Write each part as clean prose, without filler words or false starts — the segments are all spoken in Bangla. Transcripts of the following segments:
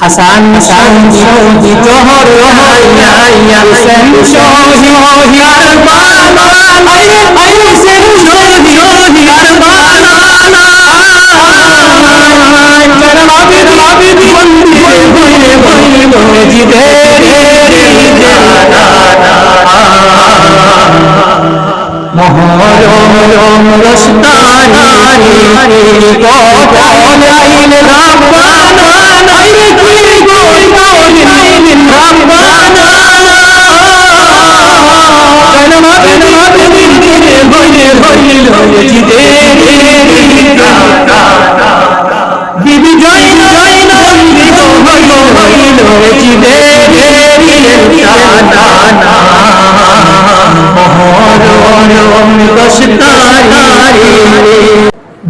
হাসান শহীদ জোহর হাইয়া হুসেন শহীদ কারবালা আইরে হুসেন শহীদ কারবালা জনাবের মন্দিরে হইল জিদের মহরম রস্তানি কবল আইন রাব্বানা আইরে কি কবল আইন রাব্বানা জনাবের মন্দিরে হইল জিদের বিবি জয়না হইল জিদের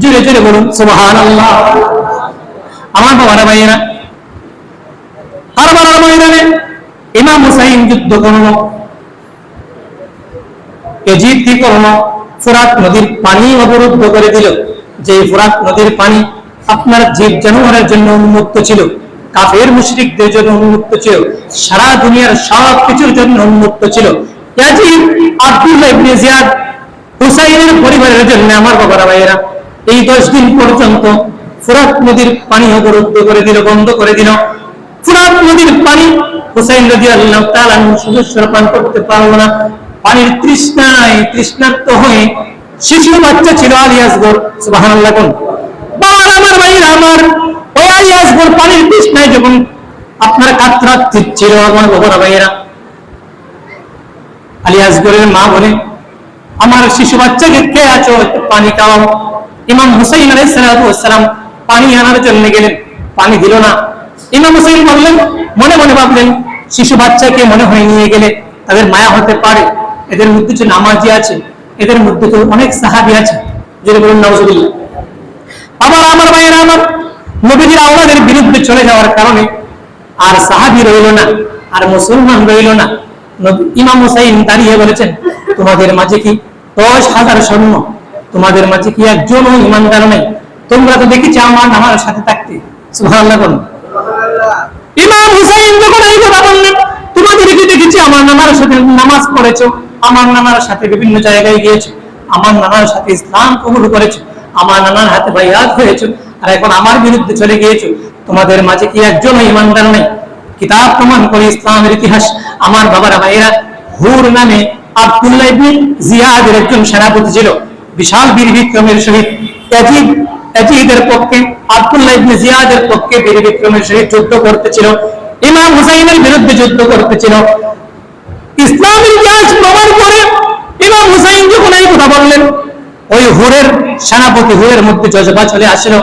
জুড়ে জুড়ে বলুন সুবহানাল্লাহ। আমার বাবারা ভাইয়েরা, কারবালার ময়দানে ইমাম হুসাইন যুদ্ধ করল, এজিদ কি করল, ফোরাত নদীর পানি অবরুদ্ধ করে দিল। যে ফোরাত নদীর পানি আপনার জীব জানোয়ারের জন্য উন্মুক্ত ছিল, কাফের মুশরিকদের জন্য উন্মুক্ত ছিল, সারা দুনিয়ার সব কিছুর জন্য উন্মুক্ত ছিল। ইয়াজিদ আব্দুল্লাহ ইবনে জিয়াদ হুসাইনের পরিবারের জন্য আমার বাবারা ভাইয়েরা এই 10 দিন পর্যন্ত ফোরাত নদীর পানি অবরুদ্ধ করে দিল, বন্ধ করে দিল। ফোরাত নদীর পানি হুসাইন রাদিয়াল্লাহু তাআলা সদস্যরা পান করতে পারলো না। পানির তৃষ্ণায় তৃষ্ণার্ত হয়ে শিশু বাচ্চা ছিল আলী আসগর, সুবহানাল্লাহ কোন বাবা আমার ভাইরা আমার, ওই আলী আসগর পানির তৃষ্ণায় যখন আপনার কাতরাচ্ছিল আমার বাবারা ভাইয়েরা, আলী আসগরের মা বলে আমার শিশু বাচ্চাকে কে আছো, পানি খাওয়াও। ইমাম হুসাইন আলাইহিস সালাম পানি আনার জন্য গেলেন, পানি দিল না। ইমাম হুসাইন বললেন, মনে মনে ভাবলেন শিশু বাচ্চাকে মনে হয় নিয়ে গেলে তাদের মায়া হতে পারে, এদের মধ্যে যে নামাজি আছে, এদের মধ্যে তো অনেক সাহাবী আছে, যদি বলুন নাউজুবিল্লাহ। আবার আমার ভাইয়েরা আমার, নবীজির আওলাদের বিরুদ্ধে চলে যাওয়ার কারণে আর সাহাবী রইল না, আর মুসলমান রইল না। ইমাম হুসাইন দাঁড়িয়ে বলেছেন, তোমাদের মাঝে কি 10,000 সৈন্য, তোমাদের মাঝে কি একজনও ইমানদার নেই? তোমরা তো দেখেছি আমার সাথে থাকতে, সুবহানাল্লাহ বলুন। ইমাম হুসাইন যখন এই কথা বললেন, তোমাদের কি দেখেছি আমার নানার সাথে নামাজ পড়েছো, আমার নানার সাথে বিভিন্ন জায়গায় গিয়েছো, আমার নানার সাথে ইসলাম কবুল করেছো, আমার নানার হাতে বাইআত হয়েছো, আর এখন আমার বিরুদ্ধে চলে গিয়েছো। তোমাদের মাঝে কি একজনও ইমানদার নেই? কিতাব প্রমাণ করে, ইসলামের ইতিহাস আমার বাবারা ভাইয়েরা, হুর নামে আব্দুল্লাহ ইবনে জিয়াদের একজন সেনাপতি ছিল, বিশাল বীর বিক্রমের সহিত ইয়াজিদের পক্ষে, আব্দুল্লাহ ইবনে জিয়াদের পক্ষে বীর বিক্রমের সহিত যুদ্ধ করতেছিল, ইমাম হুসাইনের বিরুদ্ধে যুদ্ধ করতেছিল। ইসলামের ইতিহাস প্রমাণ করে ইমাম হুসাইন যখন এই কথা বললেন, ওই হুরের সেনাপতি, হুরের মধ্যে জজবা চলে আসলো,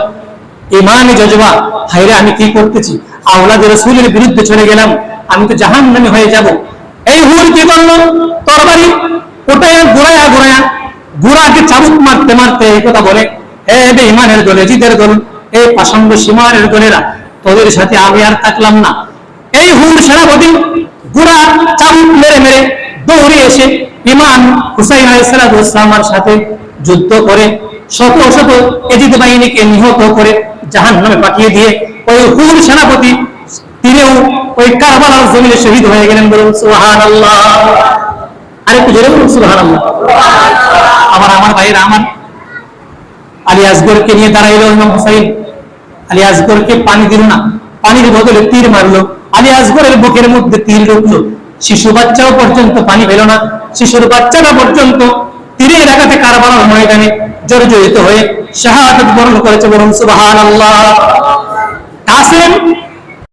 ইমানি জজবা, হায়রে আমি কি করতেছি, আওলাদ রাসূলের বিরুদ্ধে চলে গেলাম, আমি তো জাহান্নামী হয়ে যাব। এই হুর কি করলো, তরবারি ওটায় ঘোরায়া ঘোড়াকে চাবুক মারতে মারতে এই কথা বলে, হে বেঈমানের দল, এজিদের দল, এই পাষণ্ড সীমানের দলেরা, তোদের সাথে আমি আর থাকলাম না। এই হুর সেনাপতি ঘোড়া চাবুক মেরে মেরে দৌড়ে এসে ইমাম হুসাইন আলাইহিস সালামের সাথে যুদ্ধ করে শত শত এজিদ বাহিনীকে নিহত করে জাহান্নামে পাঠিয়ে দিয়ে ওই হুর সেনাপতি তিনিও ওই কারবালার জমিনে শহীদ হয়ে গেলেন। বলুন সুবহানাল্লাহ। আরেকটু জোরে বলুন সুবহানাল্লাহ। আমার ভাইয়েরা আমার, আলী আসগরকে নিয়ে দাঁড়াইল ইমাম হুসাইন। আলী আসগরকে পানি দিল না, পানির বদলে তীর মারলো। আলী আসগরের বুকের মধ্যে তীর ঢুকলো, শিশু বাচ্চাও পর্যন্ত পানি পেল না। শিশুর বাচ্চাটা পর্যন্ত তীরের আঘাতে কারবালার ময়দানে জর্জরিত হয়ে শাহাদাত বরণ করেছে। বলুন সুবহানাল্লাহ। কাসেম